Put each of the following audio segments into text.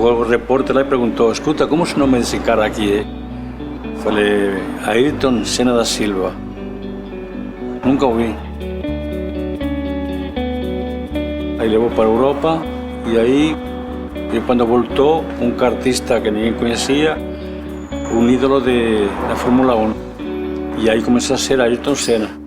Chegou o repórter lá e perguntou: escuta, como é o nome desse cara aqui? Falei: Ayrton Senna da Silva. Nunca ouvi. Aí levou para a Europa e aí, quando voltou, um cartista que ninguém conhecia, um ídolo da Fórmula 1. E aí começou a ser Ayrton Senna.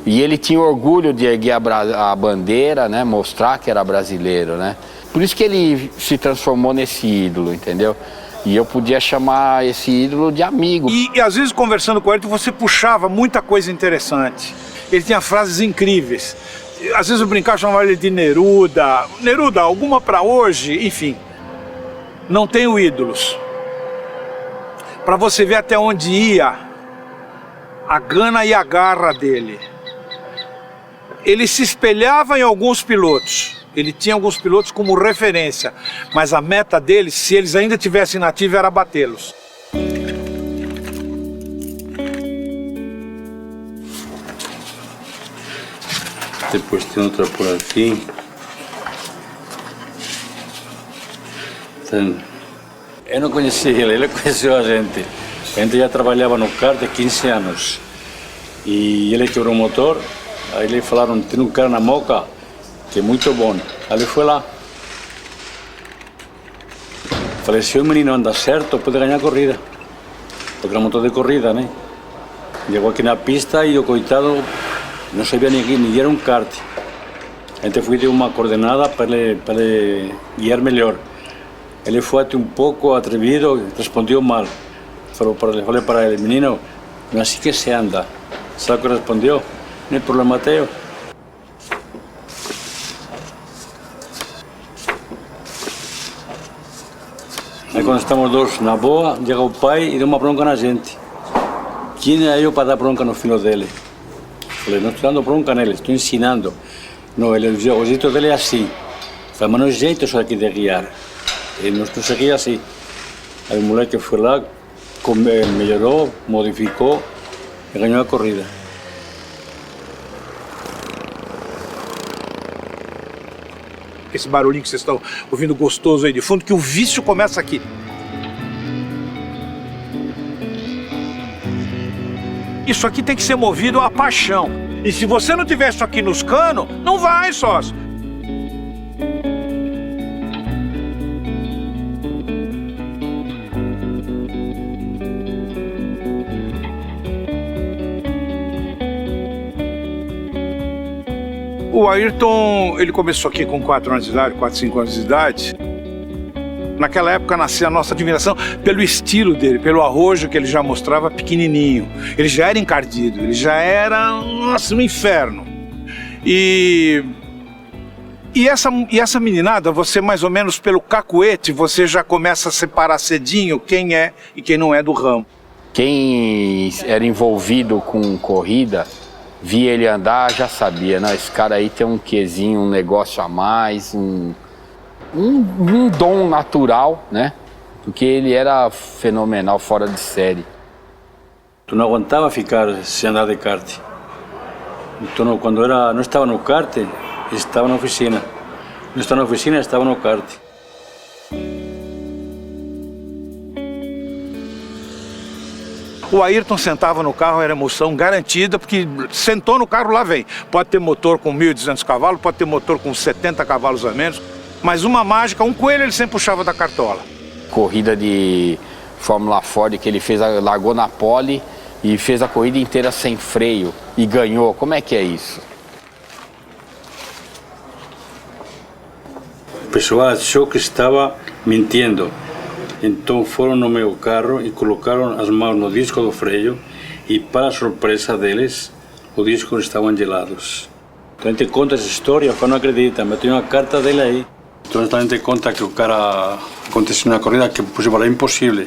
E ele tinha orgulho de erguer a bandeira, né, mostrar que era brasileiro, né? Por isso que ele se transformou nesse ídolo, entendeu? E eu podia chamar esse ídolo de amigo. E às vezes conversando com ele, você puxava muita coisa interessante. Ele tinha frases incríveis. Às vezes eu brincava, chamava ele de Neruda. Neruda, alguma para hoje? Enfim, não tenho ídolos. Para você ver até onde ia a gana e a garra dele. Ele se espelhava em alguns pilotos. Ele tinha alguns pilotos como referência. Mas a meta dele, se eles ainda tivessem nativo, era batê-los. Depois tem outra por aqui. Eu não conhecia ele conheceu a gente. A gente já trabalhava no kart há 15 anos. E ele quebrou o motor. Aí eles falaram: tem um cara na Moca que é muito bom. Aí ele foi lá. Falei: se o menino anda certo, pode ganhar a corrida. Porque era motor de corrida, né? Chegou aqui na pista e o coitado não sabia nem era um kart. A gente foi de uma coordenada para ele guiar melhor. Ele foi até um pouco atrevido, respondeu mal. Falei para ele: menino, não é assim que se anda. Sabe o que respondeu? Não é problema teu. Aí quando estamos dois na boa, chega o pai e dá uma bronca na gente. Quem é eu para dar bronca no filho dele? Falei: não estou dando bronca nele, estou ensinando. Não, o jeito dele é assim. Falei: mas não é jeito isso aqui de guiar. Ele não seguia assim. Aí o moleque foi lá, melhorou, modificou e ganhou a corrida. Esse barulhinho que vocês estão ouvindo gostoso aí de fundo, que o vício começa aqui. Isso aqui tem que ser movido a paixão. E se você não tiver isso aqui nos canos, não vai, sócio. O Ayrton, ele começou aqui com 4 anos de idade, 4, 5 anos de idade. Naquela época nascia a nossa admiração pelo estilo dele, pelo arrojo que ele já mostrava pequenininho. Ele já era encardido, ele já era, nossa, um inferno. E essa meninada, você mais ou menos pelo cacuete, você já começa a separar cedinho quem é e quem não é do ramo. Quem era envolvido com corrida, via ele andar, já sabia, não, esse cara aí tem um quezinho, um negócio a mais, um dom natural, né? Porque ele era fenomenal, fora de série. Tu não aguentava ficar sem andar de kart. Então, quando não estava no kart, estava na oficina. Não estava na oficina, estava no kart. O Ayrton sentava no carro, era emoção garantida, porque sentou no carro, lá vem. Pode ter motor com 1.200 cavalos, pode ter motor com 70 cavalos a menos, mas uma mágica, um coelho ele sempre puxava da cartola. Corrida de Fórmula Ford que ele fez, largou na pole e fez a corrida inteira sem freio e ganhou. Como é que é isso? O pessoal achou que estava mentindo. Então foram no meu carro e colocaram as mãos no disco do freio e, para a surpresa deles, os discos estavam gelados. Então a gente conta essa história, o cara não acredita, mas tem uma carta dele aí. Então a gente conta que o cara aconteceu na corrida que era impossível.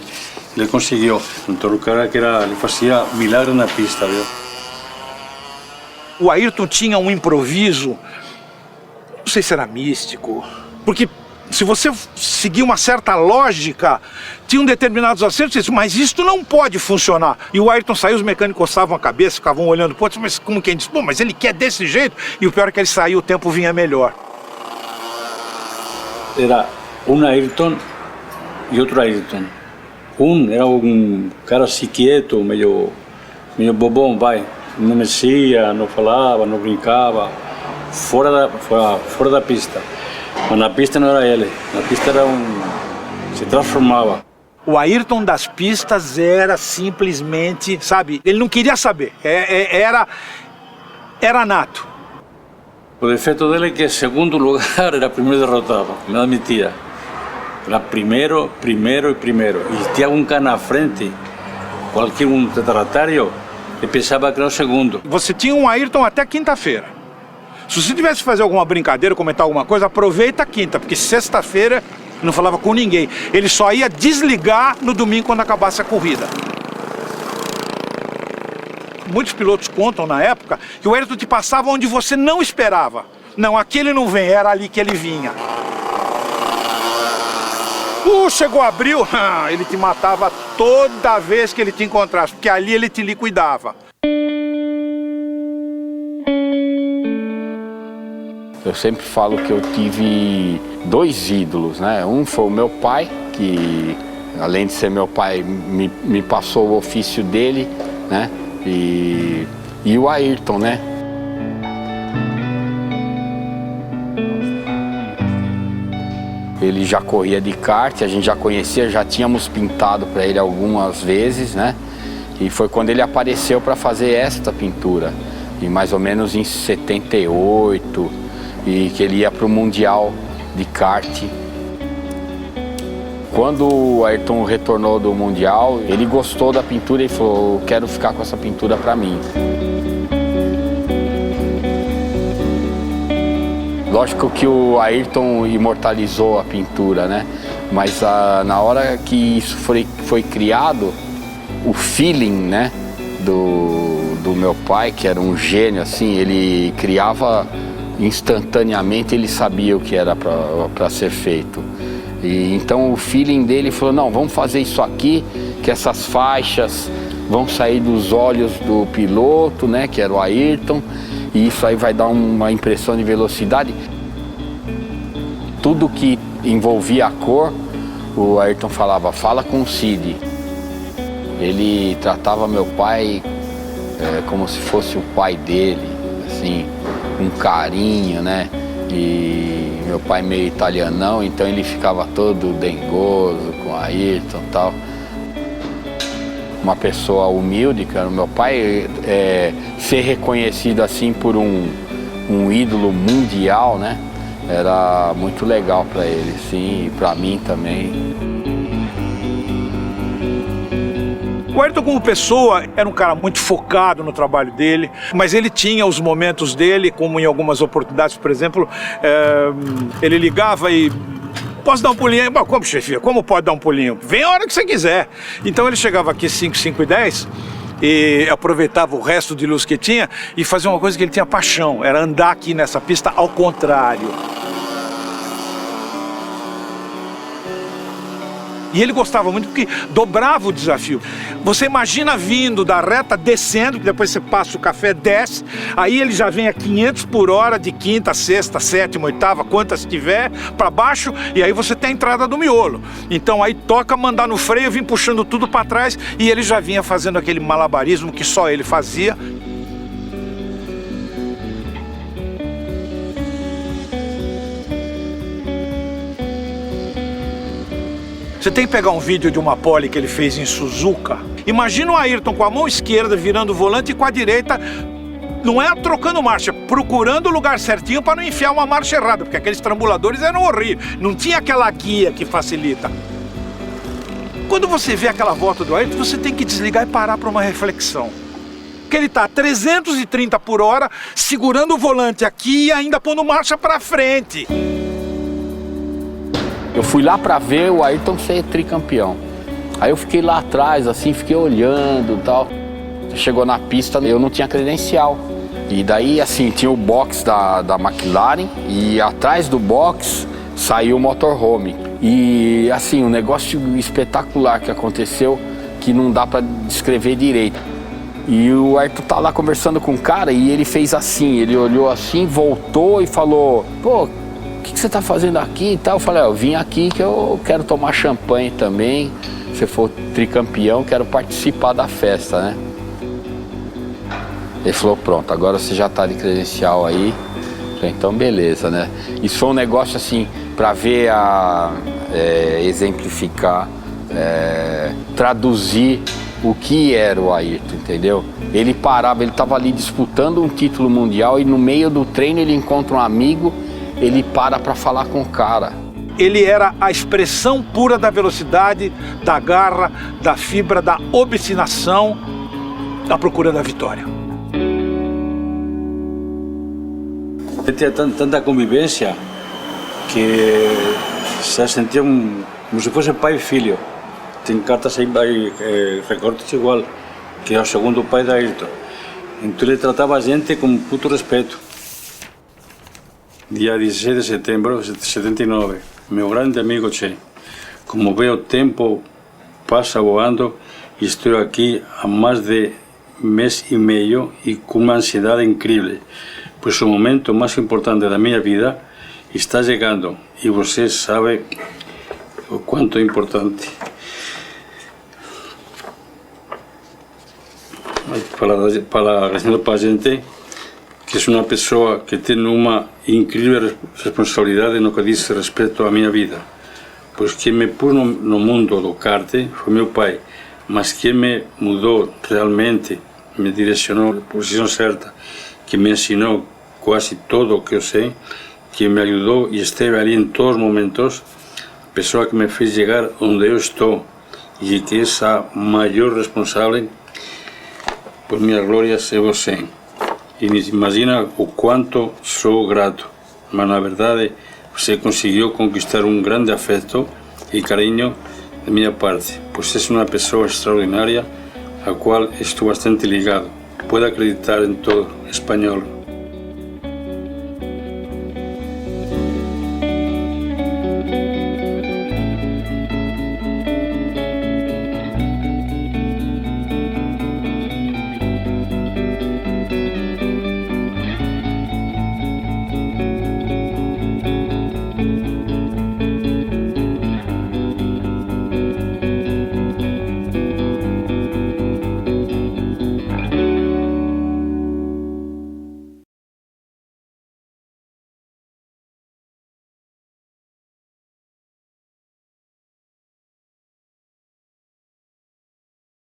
Ele conseguiu. Então o cara ele fazia milagre na pista, viu? O Ayrton tinha um improviso, não sei se era místico, porque se você seguir uma certa lógica, tinham determinados acertos, mas isto não pode funcionar. E o Ayrton saiu, os mecânicos coçavam a cabeça, ficavam olhando pro outro, mas como quem diz, mas ele quer desse jeito? E o pior é que ele saiu, o tempo vinha melhor. Era um Ayrton e outro Ayrton. Um era um cara assim quieto, meio bobão, vai. Não mexia, não falava, não brincava, fora da pista. Mas na pista não era ele, na pista era se transformava. O Ayrton das pistas era simplesmente, sabe, ele não queria saber, era nato. O defeito dele é que segundo lugar era primeiro derrotado, não admitia. Era primeiro. E tinha um cara na frente, qualquer um retardatário, e pensava que era o segundo. Você tinha um Ayrton até quinta-feira. Se você tivesse que fazer alguma brincadeira, comentar alguma coisa, aproveita a quinta, porque sexta-feira não falava com ninguém. Ele só ia desligar no domingo quando acabasse a corrida. Muitos pilotos contam na época que o Ayrton te passava onde você não esperava. Não, aqui ele não vem, era ali que ele vinha. Chegou abril, ele te matava toda vez que ele te encontrasse, porque ali ele te liquidava. Eu sempre falo que eu tive dois ídolos, né? Um foi o meu pai, que além de ser meu pai, me passou o ofício dele, né? E o Ayrton, né? Ele já corria de kart, a gente já conhecia, já tínhamos pintado para ele algumas vezes, né? E foi quando ele apareceu para fazer esta pintura, e mais ou menos em 78, e que ele ia para o Mundial de kart. Quando o Ayrton retornou do Mundial, ele gostou da pintura e falou: eu quero ficar com essa pintura para mim. Lógico que o Ayrton imortalizou a pintura, né? Mas na hora que isso foi criado, o feeling, né, do meu pai, que era um gênio, assim, ele criava instantaneamente, ele sabia o que era para ser feito. E então o feeling dele falou: não, vamos fazer isso aqui, que essas faixas vão sair dos olhos do piloto, né, que era o Ayrton, e isso aí vai dar uma impressão de velocidade. Tudo que envolvia a cor, o Ayrton falava: fala com o Cid. Ele tratava meu pai como se fosse o pai dele, assim, com carinho, né? E meu pai meio italianão, então ele ficava todo dengoso com o Ayrton e tal. Uma pessoa humilde, cara. Meu pai, ser reconhecido assim por um ídolo mundial, né? Era muito legal para ele, sim, e para mim também. O Ayrton, como pessoa, era um cara muito focado no trabalho dele, mas ele tinha os momentos dele, como em algumas oportunidades, por exemplo, ele ligava e: posso dar um pulinho? Como, chefia? Como pode dar um pulinho? Vem a hora que você quiser. Então ele chegava aqui 5h10 e aproveitava o resto de luz que tinha e fazia uma coisa que ele tinha paixão, era andar aqui nessa pista ao contrário. E ele gostava muito porque dobrava o desafio. Você imagina vindo da reta, descendo, que depois você passa o café, desce, aí ele já vem a 500 por hora de quinta, sexta, sétima, oitava, quantas tiver, para baixo, e aí você tem a entrada do miolo. Então aí toca mandar no freio, vim puxando tudo para trás, e ele já vinha fazendo aquele malabarismo que só ele fazia. Você tem que pegar um vídeo de uma pole que ele fez em Suzuka. Imagina o Ayrton com a mão esquerda virando o volante e com a direita, não é trocando marcha, procurando o lugar certinho para não enfiar uma marcha errada, porque aqueles trambuladores eram horríveis, não tinha aquela guia que facilita. Quando você vê aquela volta do Ayrton, você tem que desligar e parar para uma reflexão. Porque ele está a 330 por hora, segurando o volante aqui e ainda pondo marcha para frente. Eu fui lá para ver o Ayrton ser tricampeão. Aí eu fiquei lá atrás, assim, fiquei olhando e tal. Chegou na pista, eu não tinha credencial. E daí, assim, tinha o box da McLaren e atrás do box saiu o motorhome. E, assim, um negócio espetacular que aconteceu que não dá para descrever direito. E o Ayrton tá lá conversando com o cara e ele fez assim, ele olhou assim, voltou e falou: pô, que você está fazendo aqui e tal? Eu falei, eu vim aqui que eu quero tomar champanhe também. Se for tricampeão, quero participar da festa, né? Ele falou, pronto, agora você já está de credencial aí. Eu falei, então beleza, né? Isso foi um negócio assim, para ver exemplificar, traduzir o que era o Ayrton, entendeu? Ele parava, ele estava ali disputando um título mundial e no meio do treino ele encontra um amigo, ele para falar com o cara. Ele era a expressão pura da velocidade, da garra, da fibra, da obstinação, da procura da vitória. Ele tinha tanta convivência que se sentia como se fosse pai e filho. Tem cartas aí, recortes igual, que é o segundo pai da Ayrton. Então ele tratava a gente com muito respeito. Dia 16 de setembro de 79, meu grande amigo Che. Como vê, o tempo passa voando e estou aqui há mais de mês e meio e com uma ansiedade incrível, pois o momento mais importante da minha vida está chegando e você sabe o quanto é importante. Agradecendo para a gente, que é uma pessoa que tem uma incrível responsabilidade no que diz respeito à minha vida, pois quem me pôs no mundo do kart foi meu pai, mas quem me mudou realmente, me direcionou na posição certa, que me ensinou quase tudo o que eu sei, que me ajudou e esteve ali em todos os momentos, a pessoa que me fez chegar onde eu estou e que é a maior responsável por minhas glórias é você. E imagina o quanto sou grato, mas na verdade você conseguiu conquistar um grande afeto e carinho da minha parte, pois és uma pessoa extraordinária a qual estou bastante ligado. Pode acreditar em todo espanhol.